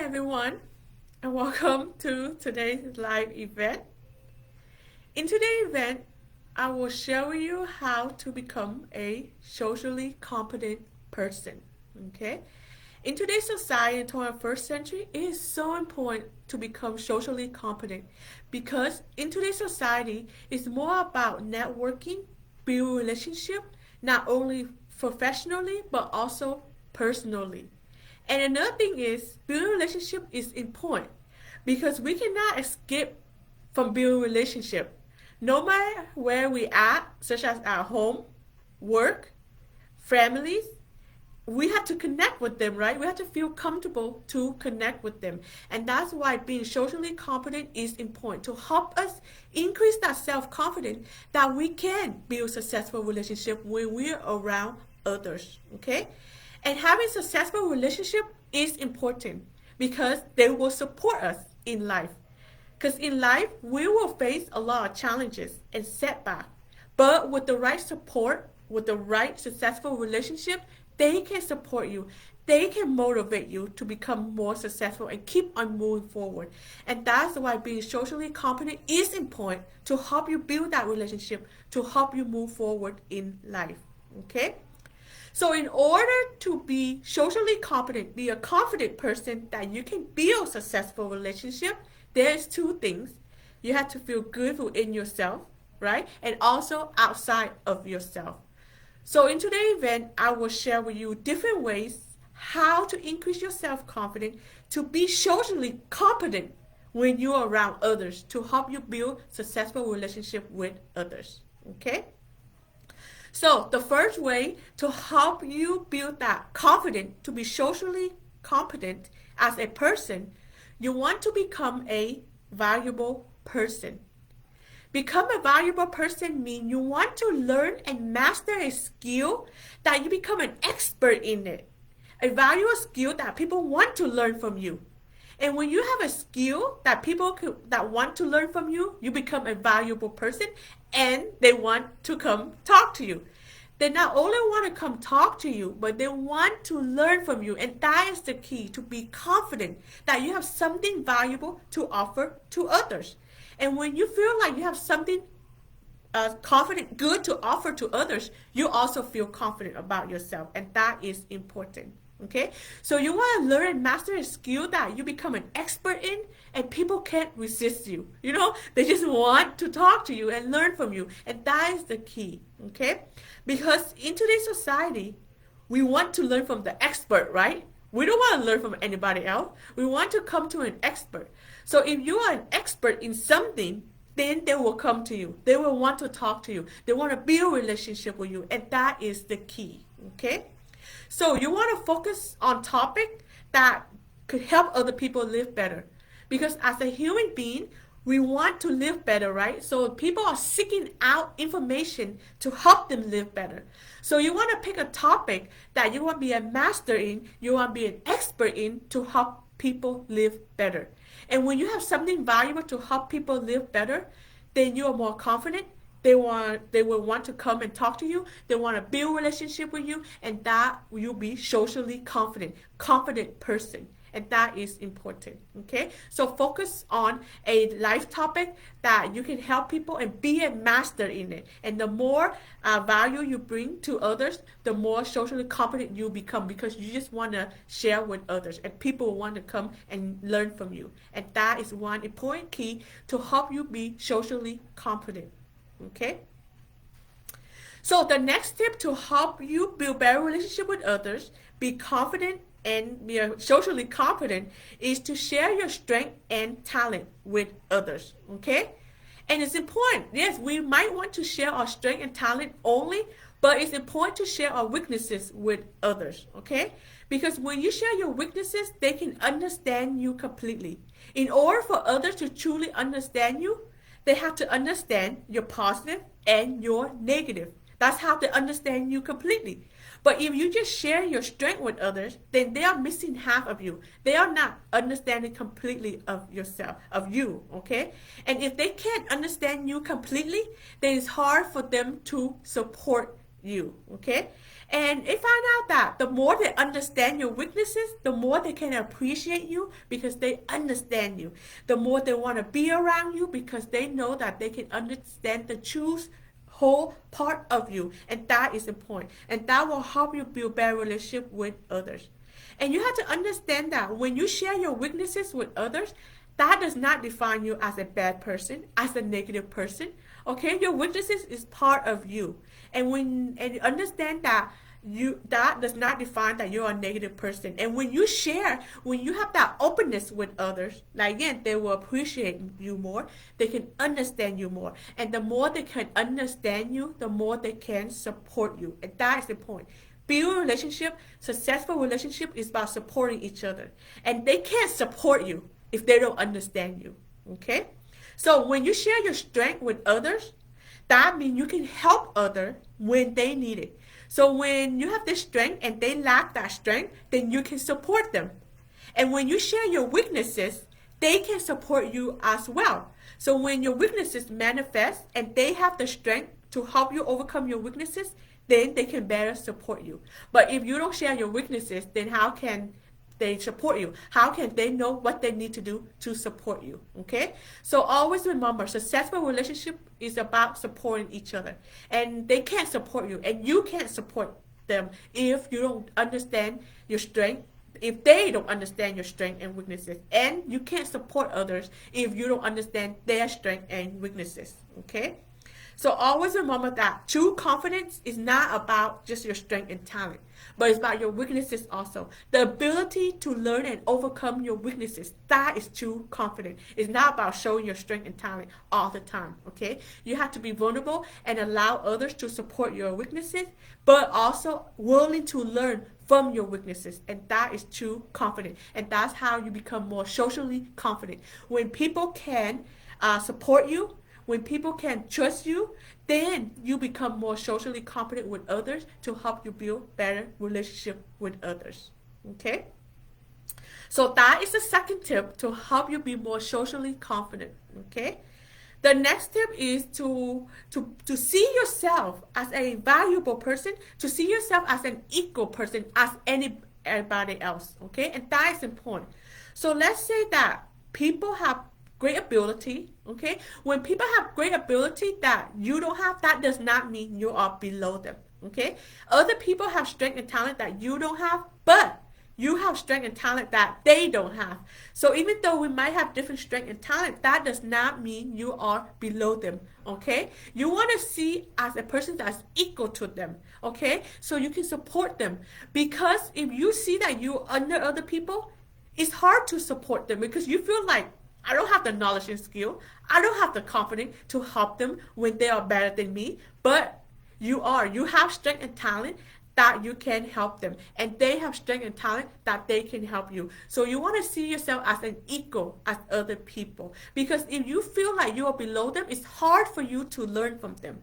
everyone, and welcome to today's live event. In today's event, I will share with you how to become a socially competent person. Okay? In today's society, in the 21st century, it is so important to become socially competent because in today's society, it's more about networking, build relationship, not only professionally but also personally. And another thing is building relationship is important because we cannot escape from building relationship. No matter where we are, such as our home, work, families, we have to connect with them, right? We have to feel comfortable to connect with them. And that's why being socially competent is important to help us increase that self-confidence that we can build successful relationship when we're around others, okay? And having successful relationship is important because they will support us in life. Because in life, we will face a lot of challenges and setbacks. But with the right support, with the right successful relationship, they can support you. They can motivate you to become more successful and keep on moving forward. And that's why being socially competent is important to help you build that relationship, to help you move forward in life. Okay? So in order to be socially competent, be a confident person that you can build successful relationship, there's two things. You have to feel good within yourself, right? And also outside of yourself. So in today's event, I will share with you different ways how to increase your self-confidence to be socially competent when you're around others to help you build successful relationship with others. Okay? So the first way to help you build that confidence to be socially competent as a person, you want to become a valuable person. Become a valuable person means you want to learn and master a skill that you become an expert in it. A valuable skill that people want to learn from you. And when you have a skill that that want to learn from you, you become a valuable person and they want to come talk to you. They not only want to come talk to you, but they want to learn from you. And that is the key, to be confident that you have something valuable to offer to others. And when you feel like you have something confident, good to offer to others, you also feel confident about yourself. And that is important. Okay, so you want to learn and master a skill that you become an expert in, and people can't resist you. You know, they just want to talk to you and learn from you, and that is the key. Okay, because in today's society, we want to learn from the expert, right? We don't want to learn from anybody else. We want to come to an expert. So if you are an expert in something, then they will come to you. They will want to talk to you. They want to build a relationship with you, and that is the key. Okay. So you want to focus on topic that could help other people live better. Because as a human being, we want to live better, right? So people are seeking out information to help them live better. So you want to pick a topic that you want to be a master in, you want to be an expert in to help people live better. And when you have something valuable to help people live better, then you are more confident. They will want to come and talk to you. They want to build a relationship with you, and that you'll be socially confident person. And that is important. Okay? So focus on a life topic that you can help people and be a master in it. And the more value you bring to others, the more socially competent you become because you just want to share with others and people want to come and learn from you. And that is one important key to help you be socially competent. Okay, so the next tip to help you build better relationship with others, be confident and be socially competent is to share your strength and talent with others. Okay, and it's important. Yes, we might want to share our strength and talent only, but it's important to share our weaknesses with others. Okay, because when you share your weaknesses, they can understand you completely. In order for others to truly understand you, they have to understand your positive and your negative. That's how they understand you completely. But if you just share your strength with others, then they are missing half of you. They are not understanding completely of yourself, of you, okay? And if they can't understand you completely, then it's hard for them to support you, okay? And they find out that the more they understand your weaknesses, the more they can appreciate you because they understand you. The more they want to be around you because they know that they can understand the truth whole part of you, and that is important, and that will help you build better relationship with others. And you have to understand that when you share your weaknesses with others, that does not define you as a bad person, as a negative person. Okay, your weaknesses is part of you, and you understand that that does not define that you're a negative person. And when you share, when you have that openness with others, like again, they will appreciate you more, they can understand you more, and the more they can understand you, the more they can support you, and that is the point. Build a relationship, successful relationship is about supporting each other, and they can't support you if they don't understand you. Okay, so when you share your strength with others, that means you can help others when they need it. So when you have this strength and they lack that strength, then you can support them. And when you share your weaknesses, they can support you as well. So when your weaknesses manifest and they have the strength to help you overcome your weaknesses, then they can better support you. But if you don't share your weaknesses, then how can they support you? How can they know what they need to do to support you? Okay, so always remember, successful relationship is about supporting each other, and they can't support you and you can't support them if you don't understand your strength, if they don't understand your strength and weaknesses, and you can't support others if you don't understand their strength and weaknesses. Okay, so always remember that true confidence is not about just your strength and talent, but it's about your weaknesses also. The ability to learn and overcome your weaknesses, that is true confidence. It's not about showing your strength and talent all the time, okay? You have to be vulnerable and allow others to support your weaknesses, but also willing to learn from your weaknesses, and that is true confidence. And that's how you become more socially confident. When people can support you, when people can trust you, then you become more socially competent with others to help you build better relationship with others. Okay? So that is the second tip to help you be more socially confident. Okay? The next tip is to see yourself as a valuable person, to see yourself as an equal person as anybody else. Okay? And that is important. So let's say that people have great ability, okay? When people have great ability that you don't have, that does not mean you are below them, okay? Other people have strength and talent that you don't have, but you have strength and talent that they don't have. So even though we might have different strength and talent, that does not mean you are below them, okay? You want to see as a person that's equal to them, okay? So you can support them, because if you see that you're under other people, it's hard to support them because you feel like, I don't have the knowledge and skill. I don't have the confidence to help them when they are better than me. But you are. You have strength and talent that you can help them. And they have strength and talent that they can help you. So you want to see yourself as an equal as other people. Because if you feel like you are below them, it's hard for you to learn from them.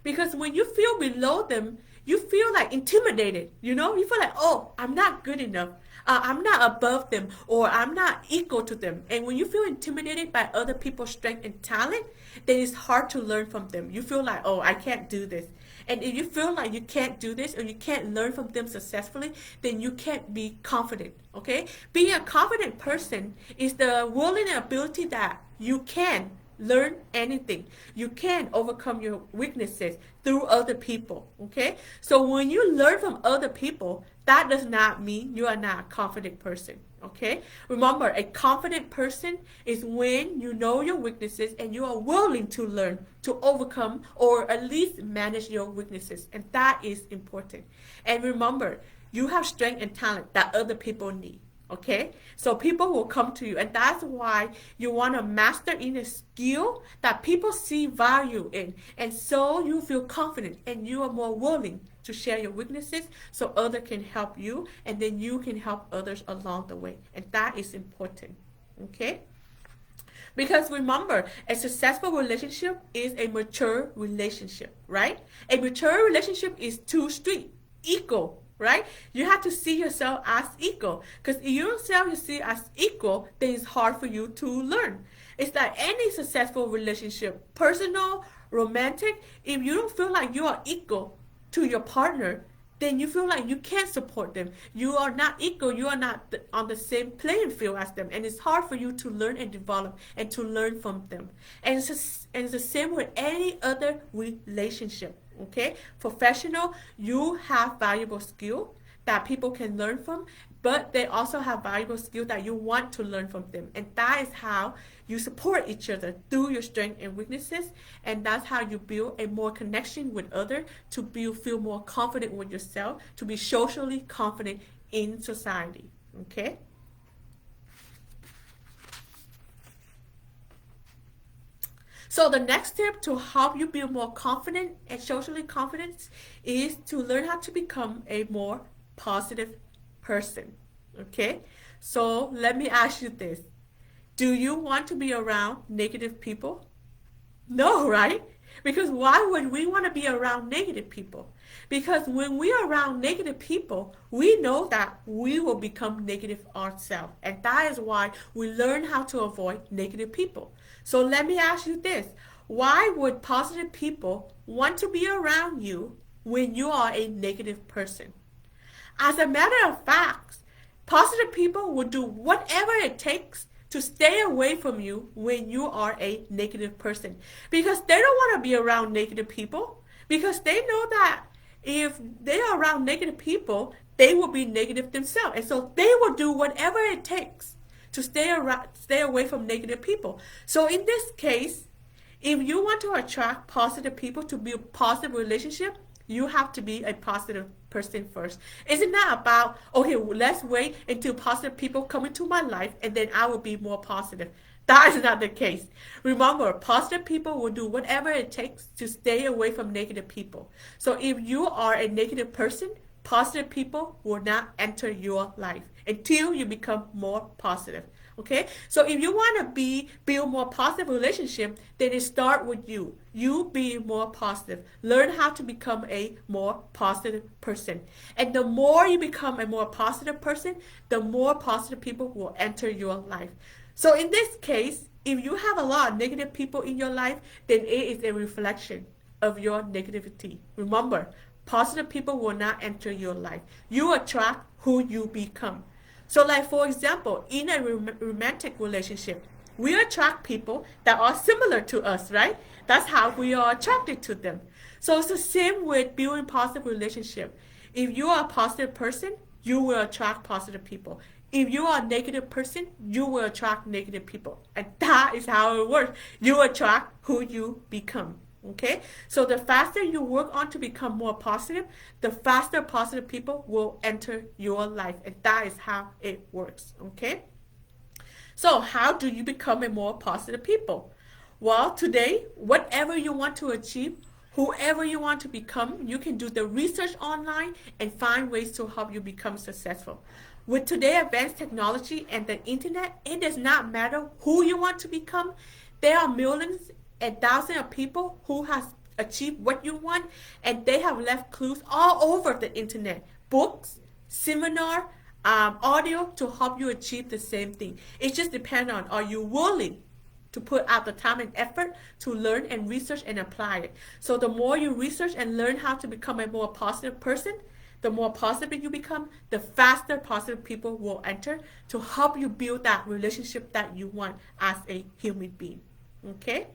Because when you feel below them, you feel like intimidated. You know, you feel like, oh, I'm not good enough. I'm not above them, or I'm not equal to them. And when you feel intimidated by other people's strength and talent, then it's hard to learn from them. You feel like, oh, I can't do this. And if you feel like you can't do this or you can't learn from them successfully, then you can't be confident, okay? Being a confident person is the willing and ability that you can learn anything. You can overcome your weaknesses through other people, okay? So when you learn from other people, that does not mean you are not a confident person, okay? Remember, a confident person is when you know your weaknesses and you are willing to learn to overcome or at least manage your weaknesses, and that is important. And remember, you have strength and talent that other people need. Okay, so people will come to you, and that's why you want to master in a skill that people see value in, and so you feel confident and you are more willing to share your weaknesses so others can help you, and then you can help others along the way, and that is important. Okay, because remember, a successful relationship is a mature relationship, right? A mature relationship is two-street, equal. Right? You have to see yourself as equal. Because if you don't see yourself as equal, then it's hard for you to learn. It's like any successful relationship, personal, romantic, if you don't feel like you are equal, to your partner, then you feel like you can't support them. You are not equal. You are not on the same playing field as them. And it's hard for you to learn and develop and to learn from them. And it's the same with any other relationship. Okay? Professional, you have valuable skill that people can learn from, but they also have valuable skill that you want to learn from them. And that is how you support each other through your strengths and weaknesses. And that's how you build a more connection with others, to feel more confident with yourself, to be socially confident in society. Okay? So the next step to help you build more confident and socially confident is to learn how to become a more positive person. Okay? So let me ask you this. Do you want to be around negative people? No, right? Because why would we want to be around negative people? Because when we are around negative people, we know that we will become negative ourselves. And that is why we learn how to avoid negative people. So let me ask you this. Why would positive people want to be around you when you are a negative person? As a matter of fact, positive people will do whatever it takes to stay away from you when you are a negative person, because they don't want to be around negative people, because they know that if they are around negative people, they will be negative themselves, and so they will do whatever it takes to stay away from negative people. So in this case, if you want to attract positive people to build positive relationship, you have to be a positive person first. It's not about, okay, let's wait until positive people come into my life and then I will be more positive. That is not the case. Remember, positive people will do whatever it takes to stay away from negative people. So if you are a negative person, positive people will not enter your life until you become more positive. Okay, so if you want to build more positive relationship, then it start with you. You be more positive. Learn how to become a more positive person. And the more you become a more positive person, the more positive people will enter your life. So in this case, if you have a lot of negative people in your life, then it is a reflection of your negativity. Remember, positive people will not enter your life. You attract who you become. So like, for example, in a romantic relationship, we attract people that are similar to us, right? That's how we are attracted to them. So it's the same with building positive relationship. If you are a positive person, you will attract positive people. If you are a negative person, you will attract negative people. And that is how it works. You attract who you become. Okay, so the faster you work on to become more positive, the faster positive people will enter your life, and that is how it works. Okay, so how do you become a more positive people? Well, today, whatever you want to achieve, whoever you want to become, you can do the research online and find ways to help you become successful. With today's advanced technology and the internet, it does not matter who you want to become. There are millions and thousands of people who has achieved what you want, and they have left clues all over the internet, books, seminar, audio, to help you achieve the same thing. It just depends on, are you willing to put out the time and effort to learn and research and apply it. So the more you research and learn how to become a more positive person, the more positive you become, the faster positive people will enter to help you build that relationship that you want as a human being. Okay?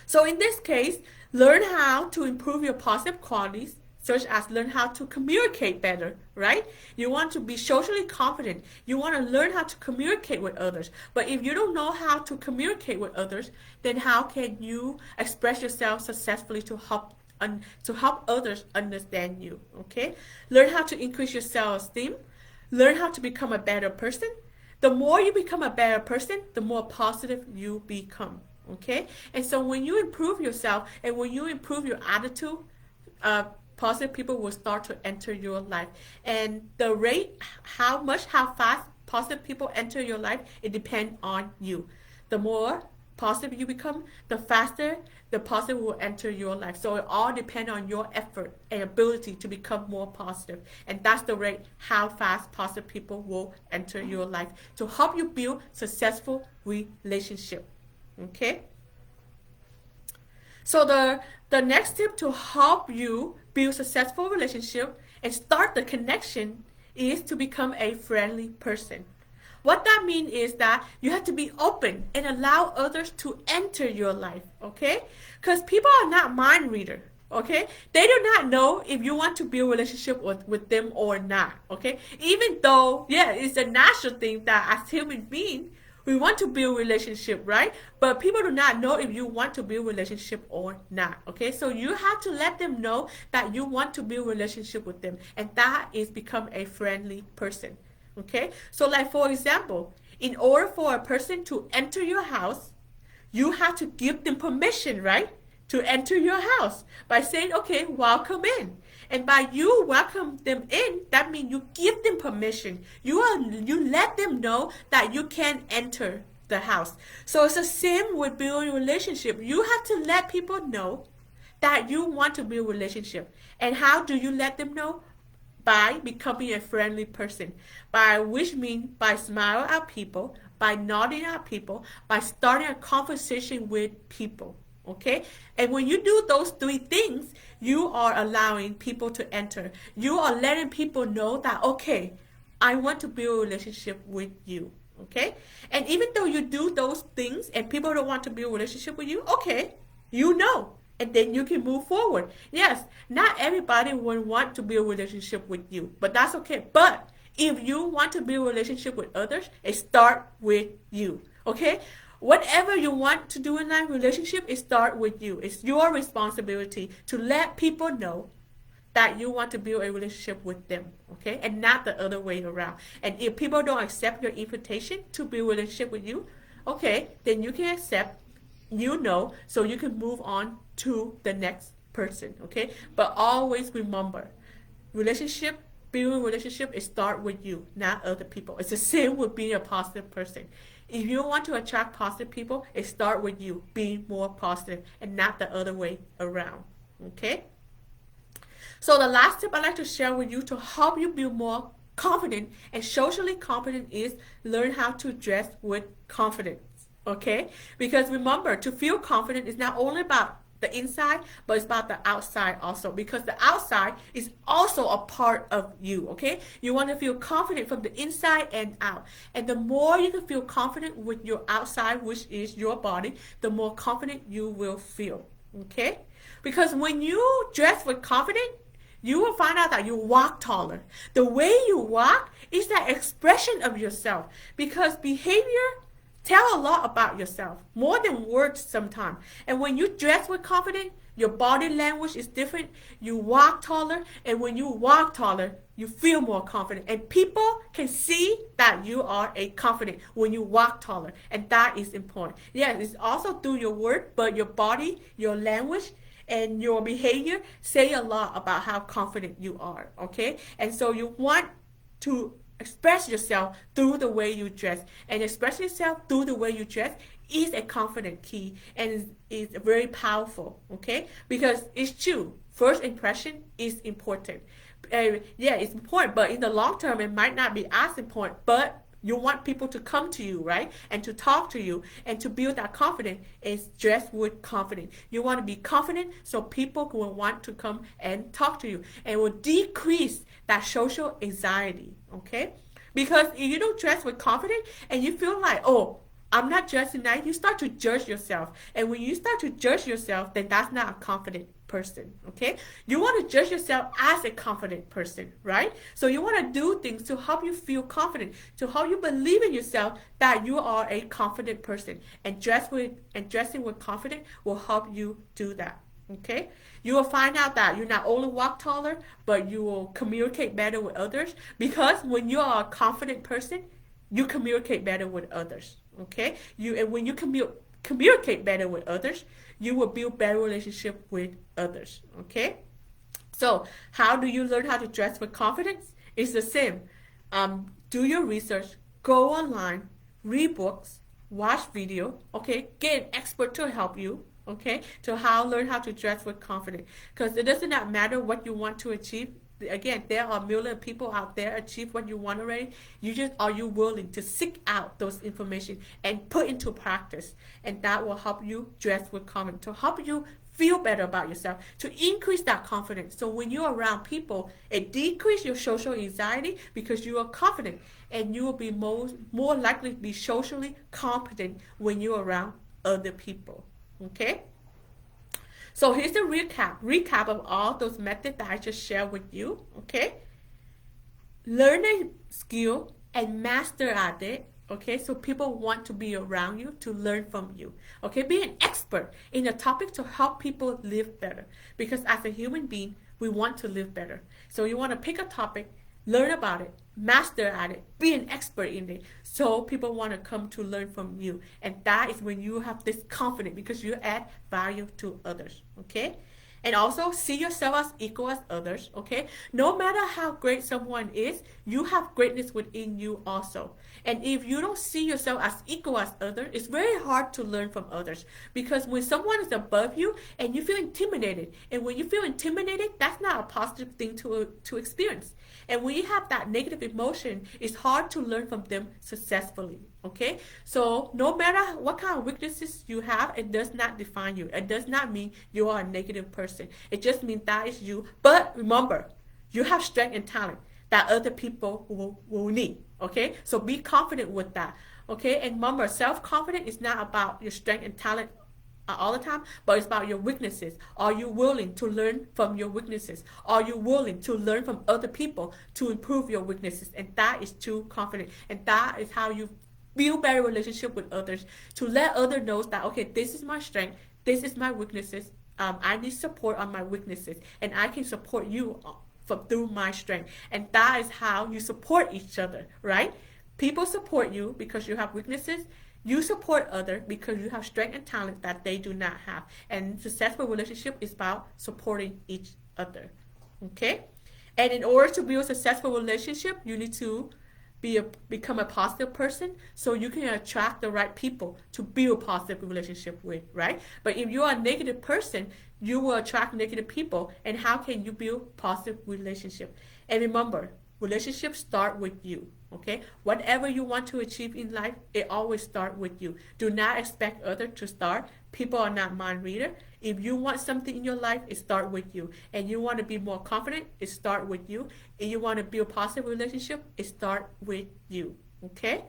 So in this case, learn how to improve your positive qualities, such as learn how to communicate better, right? You want to be socially confident. You want to learn how to communicate with others. But if you don't know how to communicate with others, then how can you express yourself successfully to help others understand you? Okay? Learn how to increase your self-esteem. Learn how to become a better person. The more you become a better person, the more positive you become. Okay, and so when you improve yourself and when you improve your attitude, positive people will start to enter your life. And the rate, how fast positive people enter your life, it depends on you. The more positive you become, the faster the positive will enter your life. So it all depends on your effort and ability to become more positive. And that's the rate how fast positive people will enter your life to help you build successful relationship. Okay, so the next tip to help you build successful relationship and start the connection is to become a friendly person. What that means is that you have to be open and allow others to enter your life, okay? Because people are not mind readers, okay? They do not know if you want to build a relationship with them or not, okay? Even though, yeah, it's a natural thing that as human beings, we want to build relationship, right? But people do not know if you want to build relationship or not, okay? So you have to let them know that you want to build relationship with them, and that is become a friendly person. Okay, so like for example, in order for a person to enter your house, you have to give them permission, right? To enter your house by saying, okay, welcome in. And by you welcome them in, that means you give them permission. You let them know that you can enter the house. So it's the same with building a relationship. You have to let people know that you want to build a relationship. And how do you let them know? By becoming a friendly person, by which means by smiling at people, by nodding at people, by starting a conversation with people. Okay, and when you do those three things, you are allowing people to enter. You are letting people know that, okay, I want to build a relationship with you. Okay, and even though you do those things and people don't want to build a relationship with you, okay, you know, and then you can move forward. Yes, not everybody will want to build a relationship with you, but that's okay. But if you want to build a relationship with others, it start with you. Okay, whatever you want to do in life, relationship, it start with you. It's your responsibility to let people know that you want to build a relationship with them, okay, and not the other way around. And if people don't accept your invitation to build a relationship with you, okay, then you can accept, you know, so you can move on to the next person, okay? But always remember, relationship, building a relationship, it start with you, not other people. It's the same with being a positive person. If you want to attract positive people, it start with you being more positive and not the other way around, okay? So the last tip I'd like to share with you to help you build more confident and socially competent is learn how to dress with confidence. Okay? Because remember, to feel confident is not only about the inside, but it's about the outside also. Because the outside is also a part of you. Okay? You want to feel confident from the inside and out. And the more you can feel confident with your outside, which is your body, the more confident you will feel. Okay? Because when you dress with confidence, you will find out that you walk taller. The way you walk is that expression of yourself. Because behavior tell a lot about yourself, more than words sometimes. And when you dress with confidence, your body language is different. You walk taller, and when you walk taller, you feel more confident. And people can see that you are a confident when you walk taller. And that is important. Yes, it's also through your word, but your body, your language, and your behavior say a lot about how confident you are, okay? And so you want to express yourself through the way you dress, and express yourself through the way you dress is a confident key, and is very powerful, okay? Because it's true, first impression is important. Yeah, it's important, but in the long term it might not be as important, but you want people to come to you, right? And to talk to you, and to build that confidence is dress with confidence. You want to be confident so people will want to come and talk to you, and will decrease that social anxiety, okay? Because if you don't dress with confidence and you feel like, oh, I'm not dressing nice, you start to judge yourself. And when you start to judge yourself, then that's not a confident person, okay? You want to judge yourself as a confident person, right? So you want to do things to help you feel confident, to help you believe in yourself that you are a confident person. And dressing with confidence will help you do that, okay? You will find out that you not only walk taller, but you will communicate better with others, because when you are a confident person, you communicate better with others, okay? And when you communicate better with others, you will build better relationship with others, okay? So how do you learn how to dress with confidence? It's the same. Do your research, go online, read books, watch video, okay? Get an expert to help you, okay? To learn how to dress with confidence. Because it does not matter what you want to achieve. Again, there are a million people out there achieve what you want already. Are you willing to seek out those information and put into practice? And that will help you dress with confidence, to help you feel better about yourself, to increase that confidence. So when you're around people, it decreases your social anxiety because you are confident, and you will be more likely to be socially competent when you're around other people. Okay? So here's the recap of all those methods that I just shared with you. Okay? Learn a skill and master at it. Okay, so people want to be around you to learn from you. Okay, be an expert in a topic to help people live better, because as a human being we want to live better. So you want to pick a topic, learn about it, master at it, be an expert in it, so people want to come to learn from you. And that is when you have this confidence, because you add value to others. Okay, and also see yourself as equal as others. Okay, no matter how great someone is, you have greatness within you also. And if you don't see yourself as equal as others, it's very hard to learn from others, because when someone is above you and you feel intimidated, and when you feel intimidated, that's not a positive thing to experience. And when you have that negative emotion, it's hard to learn from them successfully. Okay, so no matter what kind of weaknesses you have, it does not define you. It does not mean you are a negative person. It just means that is you. But remember, you have strength and talent that other people will need. Okay, so be confident with that. Okay, and remember, self-confidence is not about your strength and talent all the time, but it's about your weaknesses. Are you willing to learn from your weaknesses? Are you willing to learn from other people to improve your weaknesses? And that is true confidence, and that is how you build better relationship with others, to let others know that, okay, this is my strength, this is my weaknesses. I need support on my weaknesses, and I can support you through my strength. And that is how you support each other, right? People support you because you have weaknesses. You support others because you have strength and talent that they do not have. And successful relationship is about supporting each other. Okay? And in order to build a successful relationship, you need to become a positive person, so you can attract the right people to build a positive relationship with, right? But if you are a negative person, you will attract negative people. And how can you build positive relationship? And remember, relationships start with you. Okay, whatever you want to achieve in life, it always starts with you. Do not expect others to start. People are not mind reader. If you want something in your life, it starts with you. And you want to be more confident, it starts with you. And you want to build a positive relationship, it starts with you. Okay,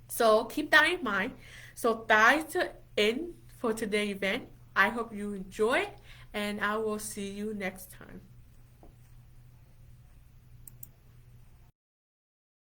so keep that in mind. So that is the end for today's event. I hope you enjoy, and I will see you next time.